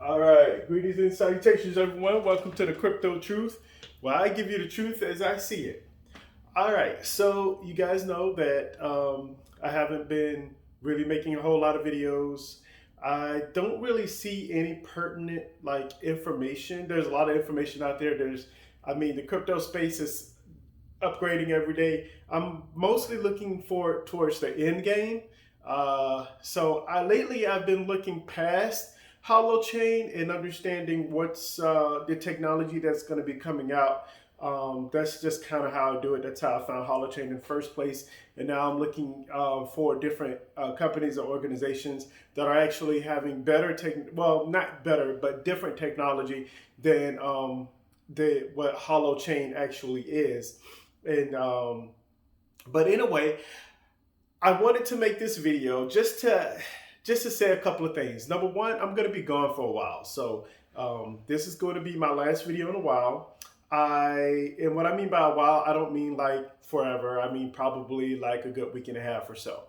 All right, greetings and salutations, everyone. Welcome to the Crypto Truth, where I give you the truth as I see it. All right, so you guys know that I haven't been really making a whole lot of videos. I don't really see any pertinent information. There's a lot of information out there. The crypto space is upgrading every day. I'm mostly looking towards the end game. Lately I've been looking past Holochain and understanding what's the technology that's going to be coming out. That's just kind of how I do it. That's how I found Holochain in the first place. And now I'm looking for different companies or organizations that are actually having not better, but different technology than what Holochain actually is. And but anyway, I wanted to make this video just to say a couple of things. Number one, I'm going to be gone for a while, so this is going to be my last video in a while. And what I mean by a while, I don't mean like forever. I mean probably like a good week and a half or so.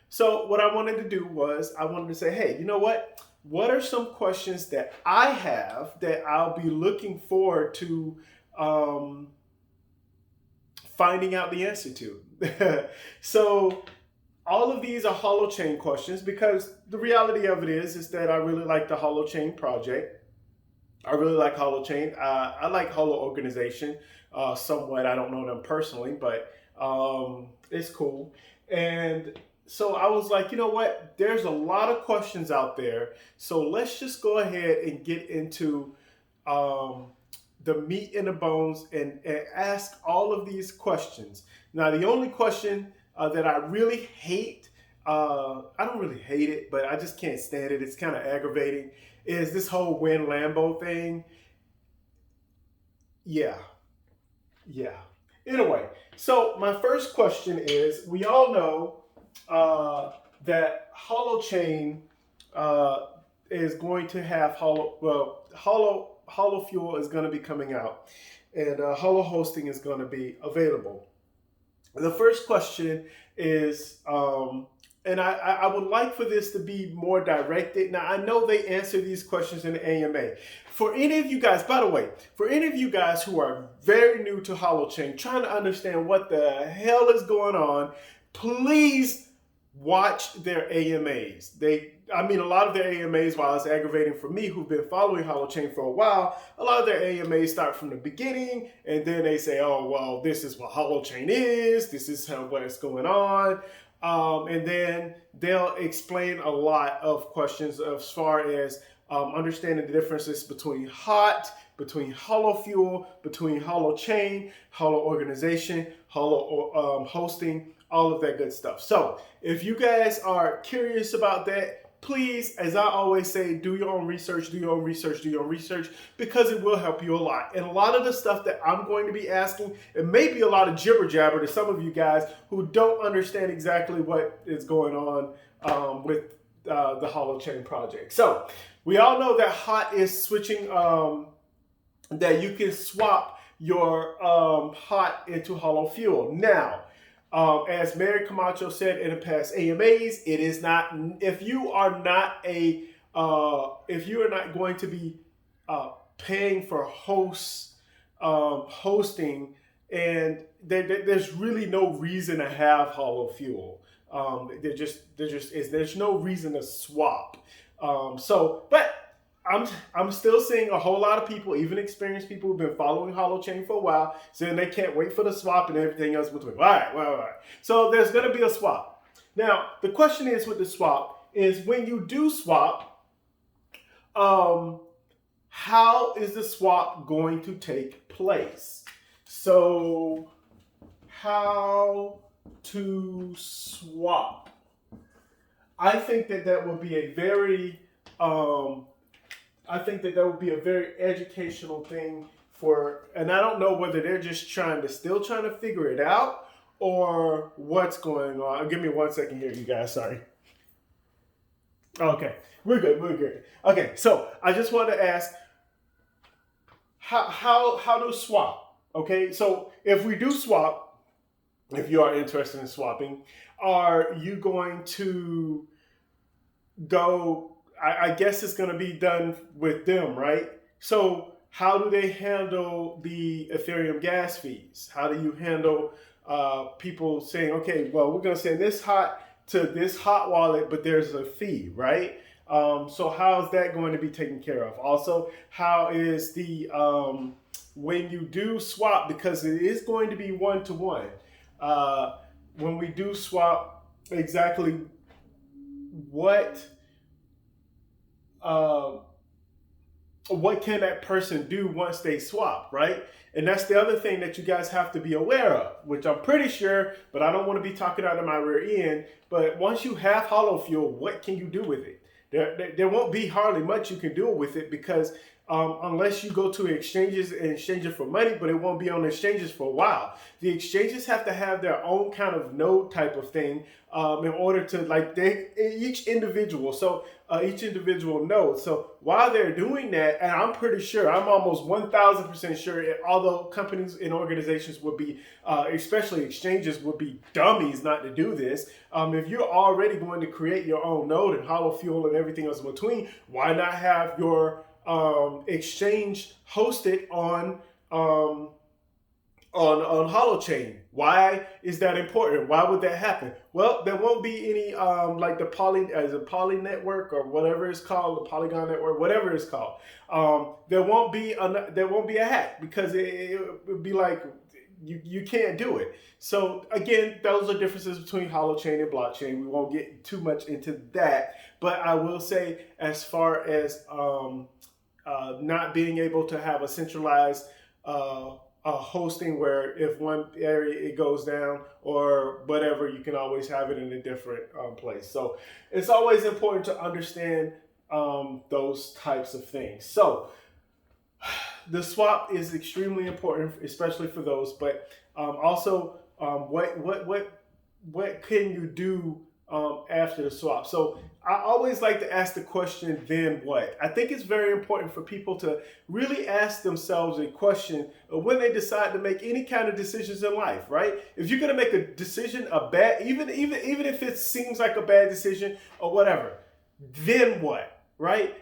So what I wanted to do was I wanted to say, hey, you know what? What are some questions that I have that I'll be looking forward to finding out the answer to? So all of these are Holochain questions because the reality of it is that I really like the Holochain project. I really like Holochain. I like Holo organization somewhat. I don't know them personally, but it's cool. And so I was like, you know what? There's a lot of questions out there. So let's just go ahead and get into the meat and the bones and ask all of these questions. Now, the only question that I really hate, I don't really hate it, but I just can't stand it. It's kind of aggravating, is this whole win Lambo thing. Yeah. Anyway, so my first question is, we all know that Holochain is going to have Holo Fuel is going to be coming out, and Holo hosting is going to be available. The first question is, and I would like for this to be more directed. Now, I know they answer these questions in the AMA. For any of you guys, by the way, for any of you guys who are very new to Holochain, trying to understand what the hell is going on, please watch their AMAs. A lot of their AMAs, while it's aggravating for me, who've been following Holochain for a while, a lot of their AMAs start from the beginning, and then they say, oh, well, this is what Holochain is, this is what's going on. And then they'll explain a lot of questions as far as understanding the differences between between Holo Fuel, between Holochain, Holo organization, Holo hosting, all of that good stuff. So if you guys are curious about that, please, as I always say, do your own research, because it will help you a lot. And a lot of the stuff that I'm going to be asking, it may be a lot of jibber jabber to some of you guys who don't understand exactly what is going on with the Holochain project. So we all know that HOT is switching, that you can swap your HOT into Holo Fuel. Now, as Mary Camacho said in the past AMAs, it is not, if you are not going to be paying for hosting, and there's really no reason to have Holo Fuel. There's no reason to swap. But I'm still seeing a whole lot of people, even experienced people who've been following Holochain for a while, saying they can't wait for the swap and everything else between. All right. So there's going to be a swap. Now, the question is with the swap is, when you do swap, how is the swap going to take place? So, how to swap? I think that would be a very educational thing and I don't know whether they're just still trying to figure it out or what's going on. Give me 1 second here, you guys. Sorry. Okay, we're good. Okay, so I just want to ask, how to swap? Okay, so if we do swap, if you are interested in swapping, are you going to go I guess it's going to be done with them, right? So how do they handle the Ethereum gas fees? How do you handle people saying, okay, well, we're going to send this hot to this hot wallet, but there's a fee, right? So how is that going to be taken care of? Also, how is the when you do swap, because it is going to be one-to-one, when we do swap, exactly uh, what can that person do once they swap, right? And that's the other thing that you guys have to be aware of, which I'm pretty sure, but I don't want to be talking out of my rear end. But once you have hollow fuel, what can you do with it? There won't be hardly much you can do with it, because unless you go to exchanges and exchange it for money, but it won't be on exchanges for a while. The exchanges have to have their own kind of node type of thing in order to, like, each individual node. So while they're doing that, and I'm pretty sure, I'm almost 1,000% sure, although companies and organizations would be, especially exchanges, would be dummies not to do this. If you're already going to create your own node and hollow fuel and everything else in between, why not have your exchange hosted on Holochain? Why is that important? Why would that happen? Well, there won't be any like the Poly network or whatever it's called, the Polygon network, whatever it's called. There won't be a hack, because it would be like you can't do it. So again, those are differences between Holochain and blockchain. We won't get too much into that, but I will say, as far as not being able to have a centralized hosting where if one area it goes down or whatever, you can always have it in a different place. So it's always important to understand those types of things. So the swap is extremely important, especially for those. But also, what can you do after the swap? So I always like to ask the question, then what? I think it's very important for people to really ask themselves a question when they decide to make any kind of decisions in life, right? If you're going to make a decision, even if it seems like a bad decision or whatever, then what, right?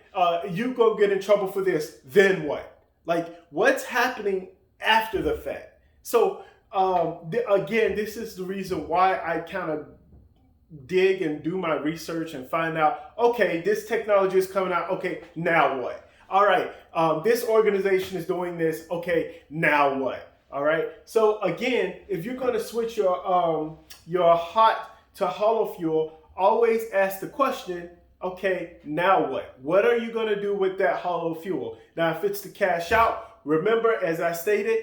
You go get in trouble for this, then what? Like, what's happening after the fact? So again, this is the reason why I kind of dig and do my research and find out, okay, this technology is coming out. Okay, now what? All right, this organization is doing this. Okay, now what? All right. So again, if you're going to switch your hot to hollow fuel, always ask the question, okay, now what? What are you going to do with that hollow fuel? Now, if it's to cash out, remember, as I stated,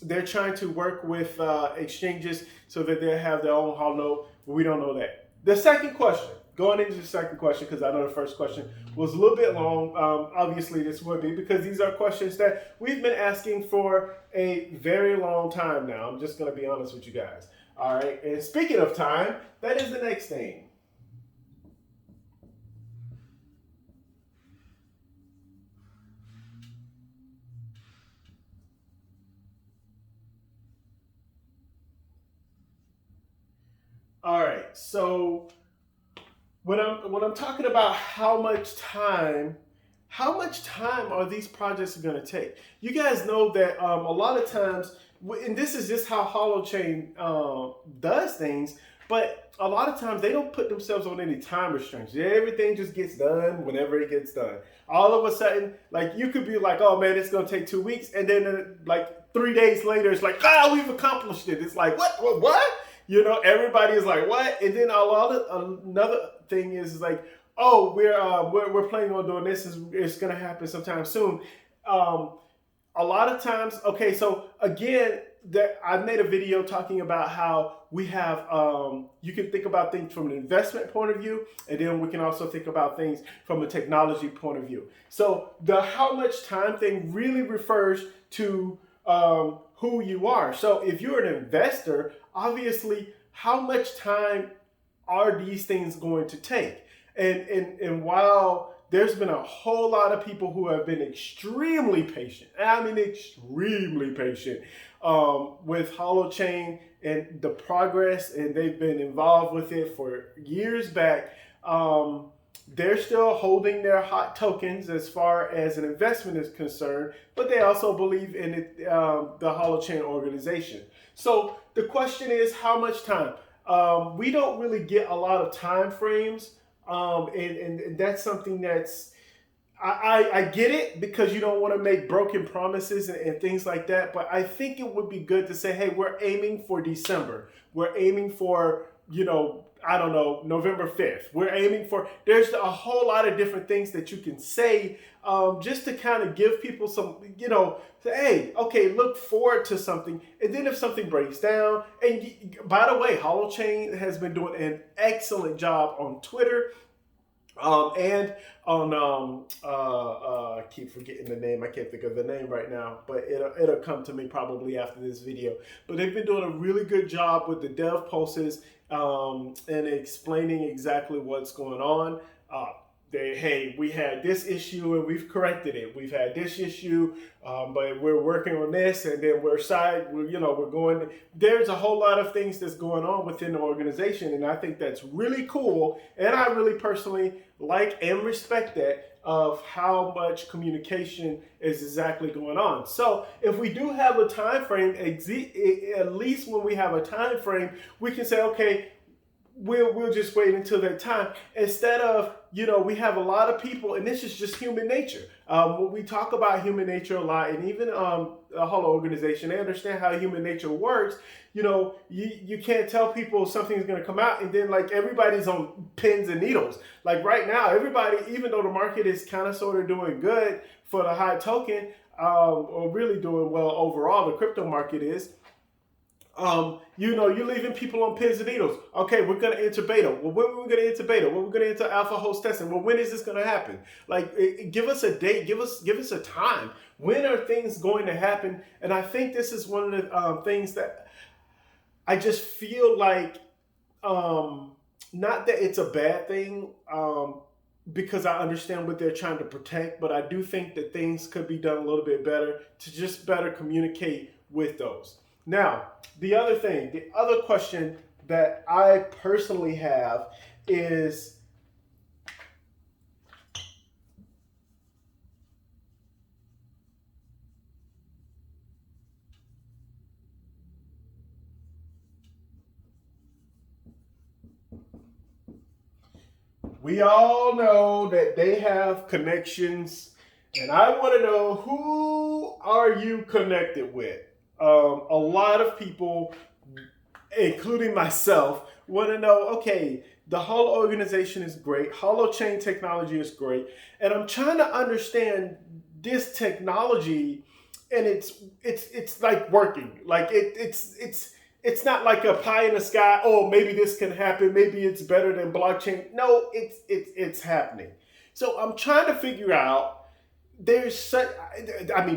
they're trying to work with exchanges so that they have their own hollow. We don't know that. The second question, going into the second question, because I know the first question was a little bit long. Obviously, this would be because these are questions that we've been asking for a very long time now. I'm just going to be honest with you guys. All right. And speaking of time, that is the next thing. All right. So when I'm talking about how much time are these projects going to take? You guys know that a lot of times, and this is just how Holochain does things, but a lot of times they don't put themselves on any time restrictions. Everything just gets done whenever it gets done. All of a sudden, like, you could be like, oh man, it's going to take 2 weeks. And then like 3 days later, it's like, we've accomplished it. It's like, what? You know, everybody is like, what? And then another thing is like, oh, we're planning on doing this. It's going to happen sometime soon. A lot of times, okay, so again, I made a video talking about how we have, you can think about things from an investment point of view, and then we can also think about things from a technology point of view. So the how much time thing really refers to who you are. So if you're an investor, obviously, how much time are these things going to take? And while there's been a whole lot of people who have been extremely patient, I mean extremely patient, with Holochain and the progress, and they've been involved with it for years back. They're still holding their hot tokens as far as an investment is concerned, but they also believe in it, the Holochain organization. So the question is, how much time? We don't really get a lot of time frames, and that's something that's I get it, because you don't want to make broken promises and things like that. But I think it would be good to say, hey, we're aiming for December. We're aiming for, I don't know, November 5th. We're aiming for, there's a whole lot of different things that you can say, just to kind of give people some, say, hey, okay, look forward to something. And then if something breaks down, and by the way, Holochain has been doing an excellent job on Twitter. And on I keep forgetting the name. I can't think of the name right now, but it'll come to me probably after this video. But they've been doing a really good job with the dev posts, and explaining exactly what's going on. Hey, we had this issue and we've corrected it. We've had this issue, but we're working on this, and then we're going. There's a whole lot of things that's going on within the organization, and I think that's really cool. And I really personally like and respect that, of how much communication is exactly going on. So if we do have a time frame, at least when we have a time frame, we can say, okay, we'll just wait until that time, instead of, we have a lot of people, and this is just human nature. When we talk about human nature a lot, and even a Holo organization, they understand how human nature works. You can't tell people something's going to come out, and then like everybody's on pins and needles. Like right now, everybody, even though the market is kind of sort of doing good for the high token, or really doing well overall, the crypto market is. You're leaving people on pins and needles. Okay, we're going to enter beta. Well, when are we going to enter beta? When are we going to enter alpha host testing? Well, when is this going to happen? Like, give us a date. Give us a time. When are things going to happen? And I think this is one of the things that I just feel like, not that it's a bad thing, because I understand what they're trying to protect, but I do think that things could be done a little bit better to just better communicate with those. Now, the other question that I personally have is, we all know that they have connections, and I want to know, who are you connected with? A lot of people, including myself, want to know, okay, the whole organization is great. Holochain technology is great. And I'm trying to understand this technology, and it's like working. Like it's not like a pie in the sky. Oh, maybe this can happen. Maybe it's better than blockchain. No, it's happening. So I'm trying to figure out, do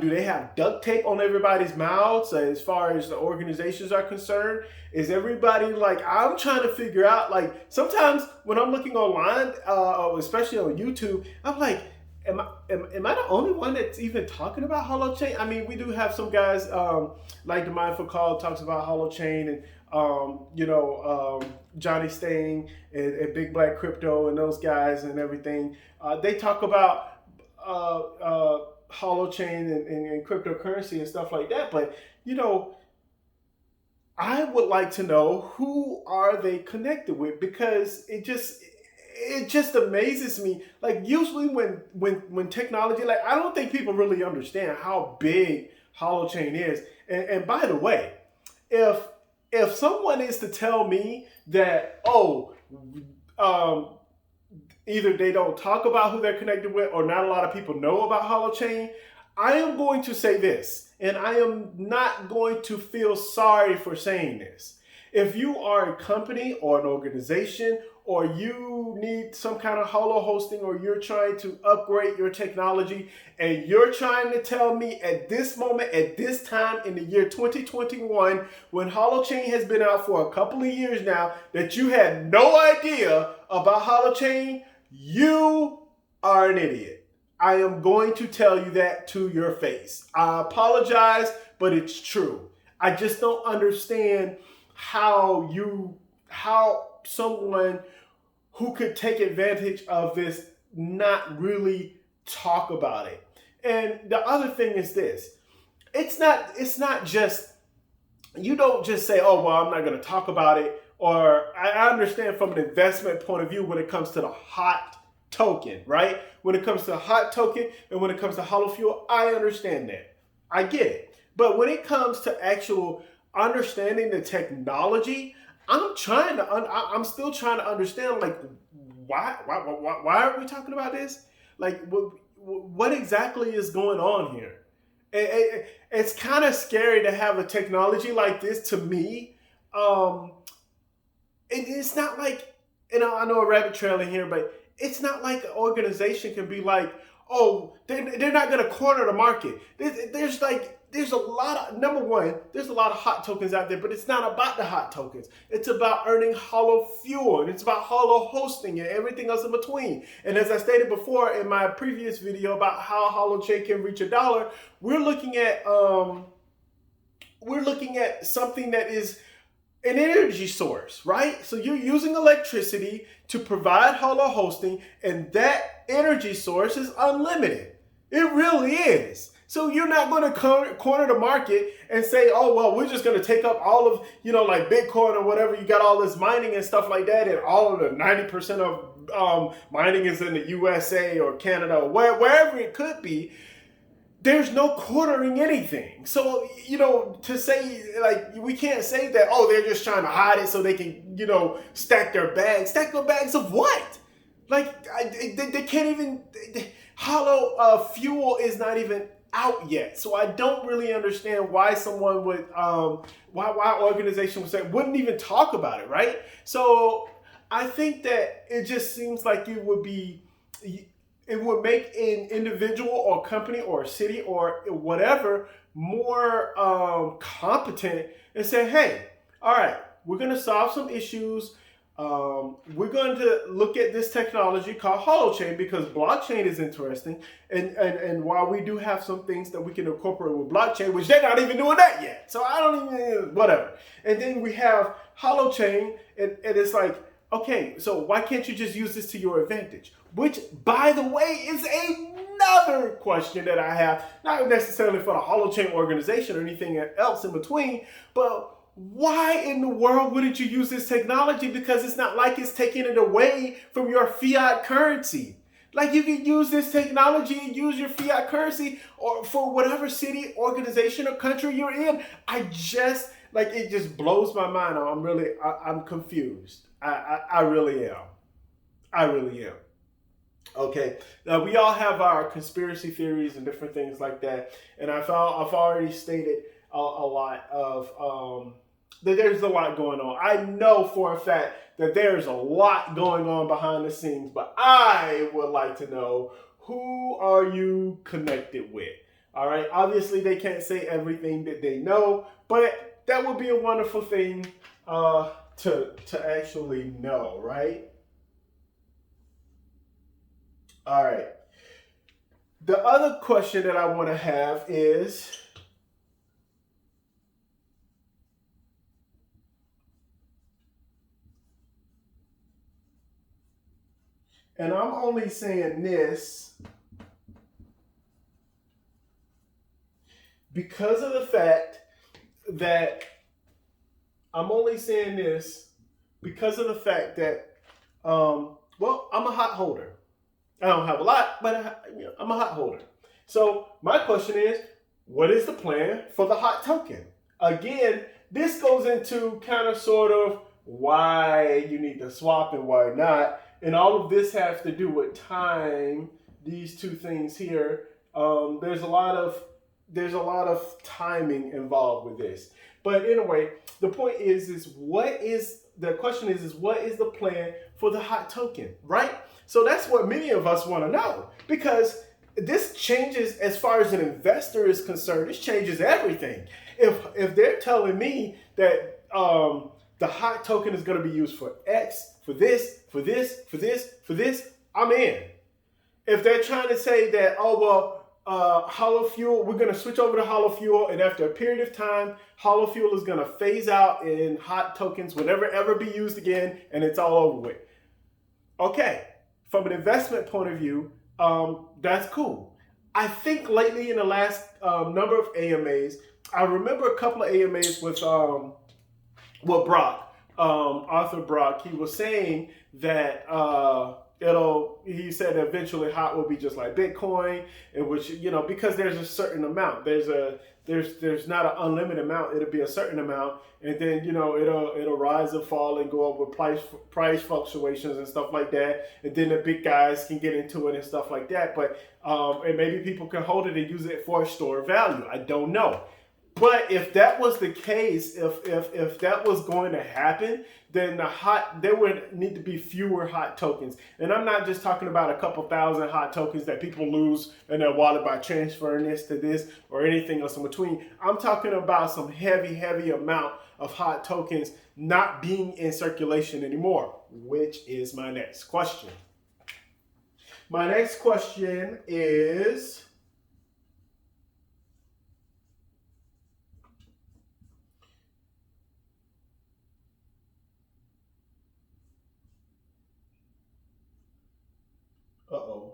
they have duct tape on everybody's mouths as far as the organizations are concerned? Is everybody like, I'm trying to figure out, like, sometimes when I'm looking online, especially on YouTube, I'm like, am I the only one that's even talking about Holochain? I mean, we do have some guys, like the Mindful Call talks about Holochain, and Johnny Stain and Big Black Crypto and those guys and everything. They talk about Holochain and cryptocurrency and stuff like that. But, I would like to know, who are they connected with, because it just amazes me. Like, usually when technology, like, I don't think people really understand how big Holochain is. And by the way, if someone is to tell me that, either they don't talk about who they're connected with, or not a lot of people know about Holochain, I am going to say this, and I am not going to feel sorry for saying this. If you are a company or an organization, or you need some kind of holo hosting, or you're trying to upgrade your technology, and you're trying to tell me at this moment, at this time in the year 2021, when Holochain has been out for a couple of years now, that you had no idea about Holochain, you are an idiot. I am going to tell you that to your face. I apologize, but it's true. I just don't understand how someone who could take advantage of this not really talk about it. And the other thing is this. It's not just, you don't just say, oh, well, I'm not going to talk about it. Or I understand from an investment point of view when it comes to the hot token, right? When it comes to the hot token and when it comes to hollow fuel, I understand that. I get it. But when it comes to actual understanding the technology, I'm still trying to understand, like, why are we talking about this? Like, what exactly is going on here? It's kind of scary to have a technology like this to me. It's not like, I know a rabbit trail in here, but it's not like an organization can be like, oh, they're not going to corner the market. There's a lot of, number one, there's a lot of hot tokens out there, but it's not about the hot tokens. It's about earning hollow fuel, and it's about hollow hosting and everything else in between. And as I stated before in my previous video about how Holochain can reach $1, we're looking at something that is an energy source, right? So you're using electricity to provide hollow hosting, and that energy source is unlimited. It really is. So you're not going to corner the market and say, oh, well, we're just going to take up all of, like Bitcoin or whatever. You got all this mining and stuff like that, and all of the 90% of mining is in the USA or Canada or wherever it could be. There's no cornering anything. So, to say, like, we can't say that, oh, they're just trying to hide it so they can, stack their bags. Stack their bags of what? Like, they can't even, hollow fuel is not even out yet. So I don't really understand why someone would, why organization would say, wouldn't even talk about it, right? So I think that it just seems like it would make an individual or company or a city or whatever more competent and say, hey, all right, we're going to solve some issues. We're going to look at this technology called Holochain because blockchain is interesting. And while we do have some things that we can incorporate with blockchain, which they're not even doing that yet. So I don't even, whatever. And then we have Holochain, and it's like, okay, so why can't you just use this to your advantage? Which, by the way, is another question that I have, not necessarily for the Holochain organization or anything else in between, but why in the world wouldn't you use this technology? Because it's not like it's taking it away from your fiat currency. Like, you can use this technology and use your fiat currency or for whatever city, organization, or country you're in. It just blows my mind. I'm confused. I really am. I really am. Okay, now we all have our conspiracy theories and different things like that. And I've already stated a lot of, that there's a lot going on. I know for a fact that there's a lot going on behind the scenes, but I would like to know, who are you connected with? All right, obviously they can't say everything that they know, but that would be a wonderful thing to actually know, right? All right. The other question that I want to have is, and I'm only saying this because of the fact that I'm a hot holder. I don't have a lot, but I'm a hot holder. So my question is, what is the plan for the hot token? Again, this goes into kind of sort of why you need to swap and why not. And all of this has to do with time. These two things here. There's a lot of timing involved with this. But anyway, the point is what is the plan for the hot token, right? So that's what many of us want to know, because this changes, as far as an investor is concerned, this changes everything. If they're telling me that the hot token is going to be used for X, for this, for this, for this, for this, I'm in. If they're trying to say that, hollow fuel, we're going to switch over to hollow fuel, and after a period of time, hollow fuel is going to phase out and hot tokens will never ever be used again, and it's all over with. Okay, from an investment point of view, that's cool. I think lately in the last number of AMAs, I remember a couple of AMAs with Brock, Arthur Brock. He was saying that he said eventually hot will be just like Bitcoin, in which, because there's a certain amount, there's not an unlimited amount, it'll be a certain amount, and then it'll rise and fall and go up with price fluctuations and stuff like that, and then the big guys can get into it and stuff like that. But and maybe people can hold it and use it for a store value. I don't know. But if that was the case, if that was going to happen, then there would need to be fewer hot tokens. And I'm not just talking about a couple thousand hot tokens that people lose in their wallet by transferring this to this or anything else in between. I'm talking about some heavy amount of hot tokens not being in circulation anymore, which is my next question. My next question is... Uh-oh.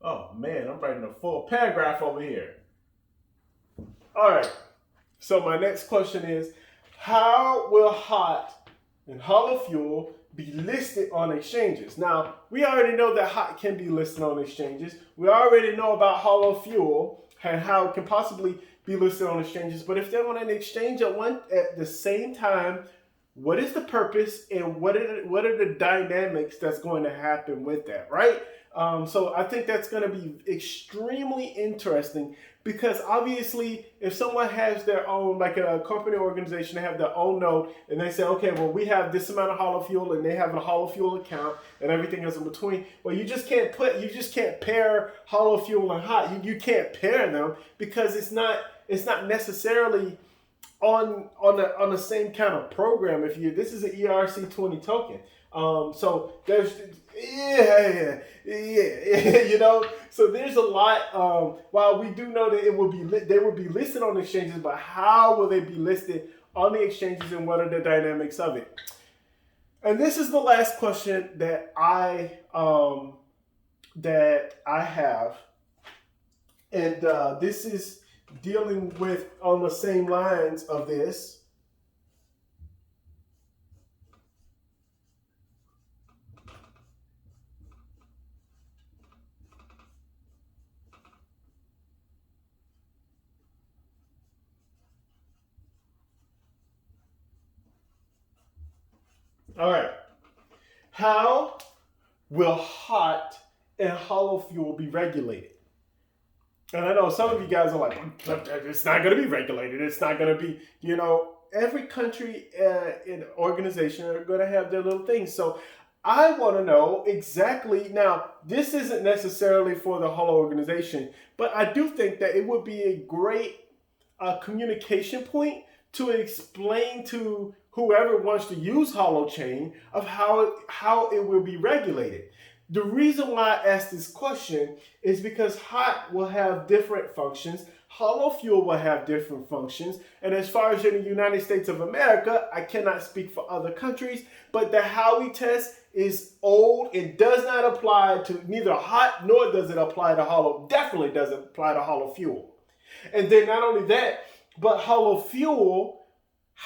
Oh man, I'm writing a full paragraph over here. All right. So my next question is, how will hot and hollow fuel be listed on exchanges? Now, we already know that hot can be listed on exchanges. We already know about hollow fuel and how it can possibly be listed on exchanges. But if they're on an exchange at the same time, what is the purpose and what are the dynamics that's going to happen with that, right? So I think that's going to be extremely interesting, because obviously if someone has their own, like a company or organization, they have their own node and they say, okay, well, we have this amount of hollow fuel and they have a hollow fuel account and everything else in between. Well, you just can't pair hollow fuel and hot. You can't pair them because it's not necessarily on the same kind of program. This is an ERC20 token. So there's so there's a lot. While we do know that they will be listed on exchanges, but how will they be listed on the exchanges and what are the dynamics of it? And this is the last question that I have, and this is dealing with on the same lines of this. All right. How will hot and hollow fuel be regulated? And I know some of you guys are like, it's not going to be regulated. It's not going to be, every country and organization are going to have their little things. So I want to know exactly. Now, this isn't necessarily for the whole organization, but I do think that it would be a great communication point to explain to whoever wants to use Holochain of how it will be regulated. The reason why I asked this question is because hot will have different functions, hollow fuel will have different functions, and as far as in the United States of America, I cannot speak for other countries, but the Howey test is old and does not apply to neither hot nor does it apply to hollow. Definitely doesn't apply to hollow fuel. And then not only that, but hollow fuel,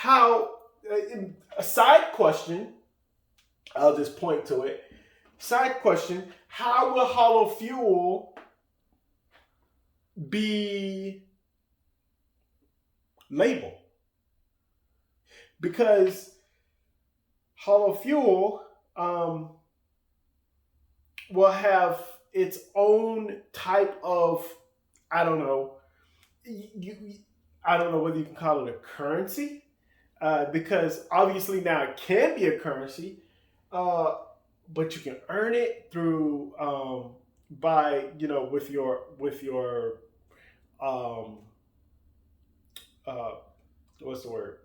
a side question, I'll just point to it. Side question, how will hollow fuel be labeled? Because hollow fuel will have its own type of, I don't know whether you can call it a currency, because obviously now it can be a currency, but you can earn it through by, with your um uh what's the word,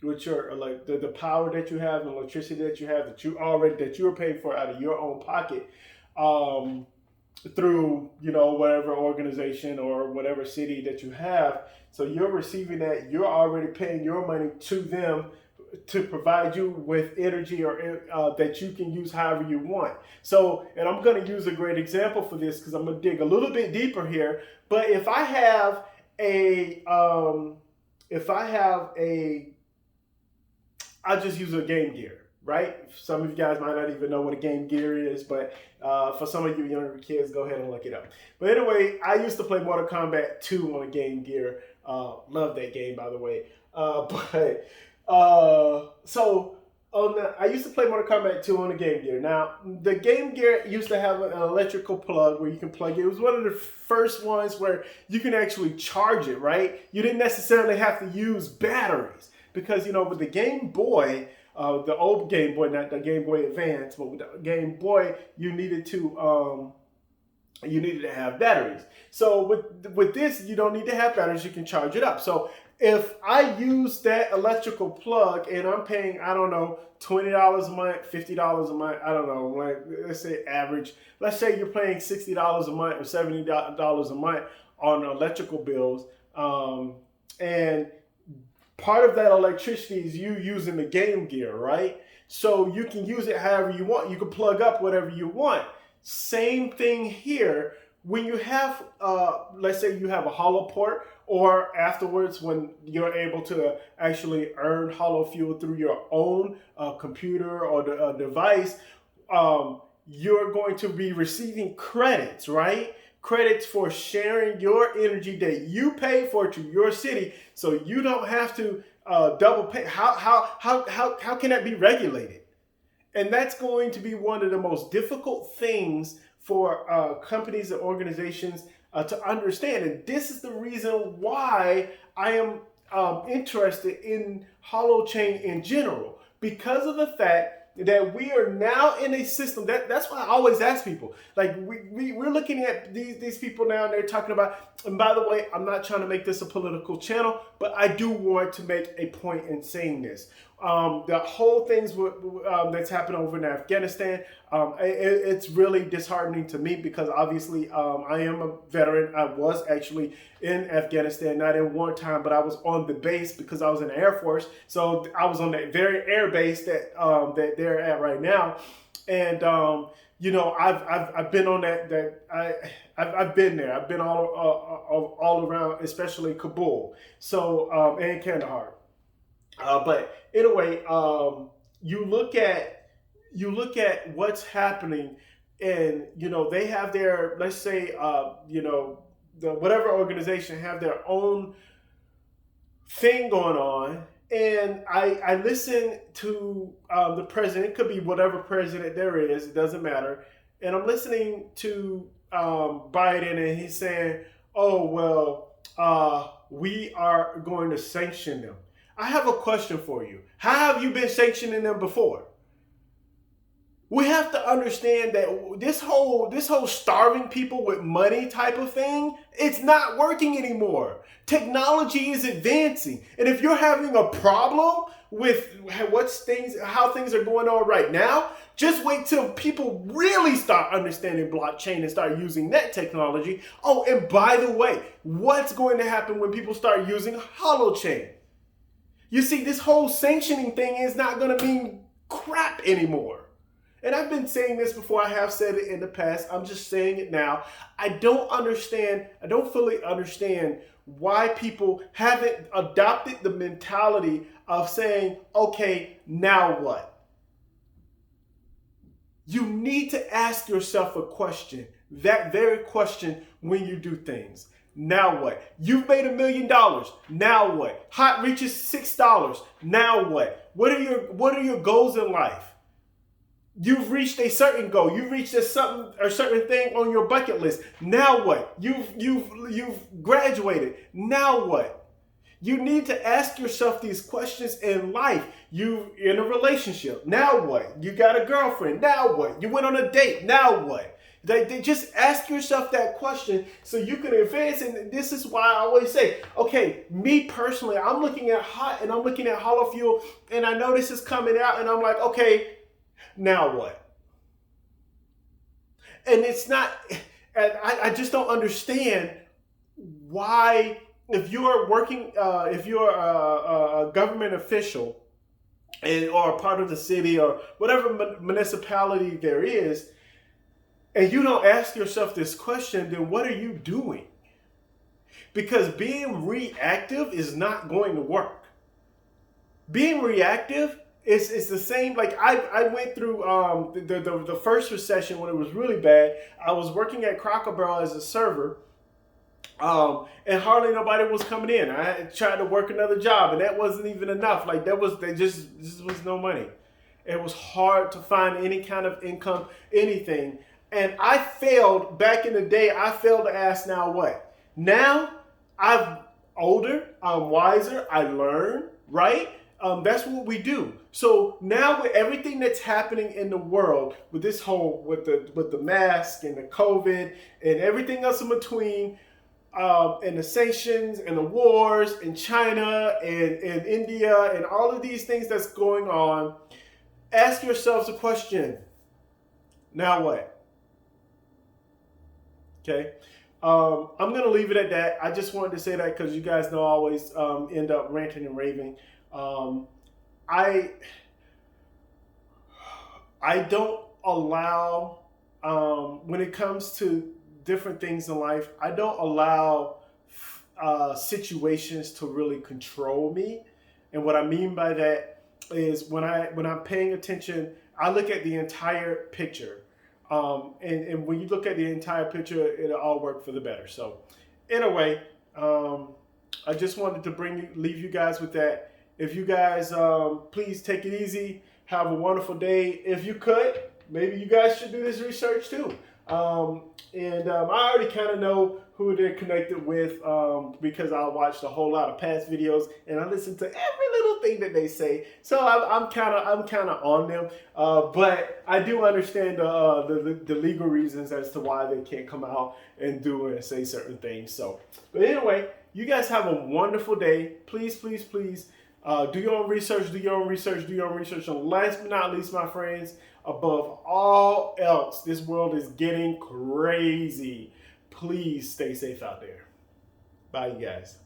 with your, like, the power that you have, the electricity that you have, that you're paying for out of your own pocket, um through, whatever organization or whatever city that you have. So you're receiving that, you're already paying your money to them to provide you with energy, or that you can use however you want. So, and I'm going to use a great example for this because I'm going to dig a little bit deeper here. But if I have a if I have a I'll just use a Game Gear, right? Some of you guys might not even know what a Game Gear is, but for some of you younger kids, go ahead and look it up. But anyway, I used to play Mortal Kombat 2 on a Game Gear. Love that game, by the way. I used to play Mortal Kombat 2 on the Game Gear. Now, the Game Gear used to have an electrical plug where you can plug it. It was one of the first ones where you can actually charge it, right? You didn't necessarily have to use batteries. Because, with the Game Boy, the old Game Boy, not the Game Boy Advance, but with the Game Boy, you needed to have batteries. So with this, you don't need to have batteries. You can charge it up. So if I use that electrical plug and I'm paying, I don't know, $20 a month, $50 a month, I don't know, like, let's say average. Let's say you're paying $60 a month or $70 a month on electrical bills, and part of that electricity is you using the Game Gear, right? So you can use it however you want. You can plug up whatever you want. Same thing here. When you have, let's say you have a hollow port, or afterwards when you're able to actually earn hollow fuel through your own computer or device, you're going to be receiving credits, right? Credits for sharing your energy that you pay for to your city, so you don't have to double pay. How can that be regulated? And that's going to be one of the most difficult things for companies and organizations to understand. And this is the reason why I am interested in Holochain in general, because of the fact that we are now in a system that's why I always ask people, like, we're looking at these people now, and they're talking about, and by the way, I'm not trying to make this a political channel, but I do want to make a point in saying this. The whole things that's happened over in Afghanistan, it's really disheartening to me, because obviously I am a veteran. I was actually in Afghanistan, not in wartime, but I was on the base because I was in the Air Force. So I was on that very air base that they're at right now, and I've been on I've been there. I've been all around, especially Kabul, so and Kandahar. But anyway, you look at what's happening, and they have their, let's say, the whatever organization have their own thing going on, and I listen to the president. It could be whatever president there is, it doesn't matter. And I'm listening to Biden, and he's saying, "Oh well, we are going to sanction them." I have a question for you. How have you been sanctioning them before? We have to understand that this whole starving people with money type of thing, it's not working anymore. Technology is advancing. And if you're having a problem with how things are going on right now, just wait till people really start understanding blockchain and start using that technology. Oh, and by the way, what's going to happen when people start using Holochain? You see, this whole sanctioning thing is not going to mean crap anymore. And I've been saying this before. I have said it in the past. I'm just saying it now. I don't fully understand why people haven't adopted the mentality of saying, okay, now what? You need to ask yourself a question, that very question, when you do things. Now what? You've made $1 million. Now what? Hot reaches $6. Now what? What are your goals in life? You've reached a certain goal. You've reached a certain thing on your bucket list. Now what? You've graduated. Now what? You need to ask yourself these questions in life. You in a relationship. Now what? You got a girlfriend. Now what? You went on a date. Now what? They just ask yourself that question so you can advance. And this is why I always say, okay, me personally, I'm looking at hot and I'm looking at hollow fuel, and I know this is coming out, and I'm like, okay, now what? And it's not, and I just don't understand why, if you're working, if you're a government official or a part of the city or whatever municipality there is, and you don't ask yourself this question, then what are you doing? Because being reactive is not going to work. Being reactive is the same. Like I went through the first recession when it was really bad. I was working at Cracker Barrel as a server. And hardly nobody was coming in. I tried to work another job, and that wasn't even enough. Like there just was no money. It was hard to find any kind of income, anything. And I failed back in the day. I failed to ask, now what? Now I'm older, I'm wiser, I learn, right? That's what we do. So now with everything that's happening in the world, with this whole, with the mask and the COVID and everything else in between, and the sanctions and the wars in China and India and all of these things that's going on, ask yourselves a question. Now what? Okay. I'm going to leave it at that. I just wanted to say that because you guys know I always end up ranting and raving. I don't allow, when it comes to different things in life, I don't allow situations to really control me. And what I mean by that is when I'm paying attention, I look at the entire picture. And when you look at the entire picture, it'll all work for the better. So anyway, I just wanted to leave you guys with that. If you guys, please take it easy. Have a wonderful day. If you could, maybe you guys should do this research too. I already kind of know who they're connected with because I watched a whole lot of past videos and I listen to every little thing that they say. So I'm kind of on them. But I do understand the legal reasons as to why they can't come out and do and say certain things. So, but anyway, you guys have a wonderful day. Please, please, please. Do your own research, do your own research, do your own research. And last but not least, my friends, above all else, this world is getting crazy. Please stay safe out there. Bye, you guys.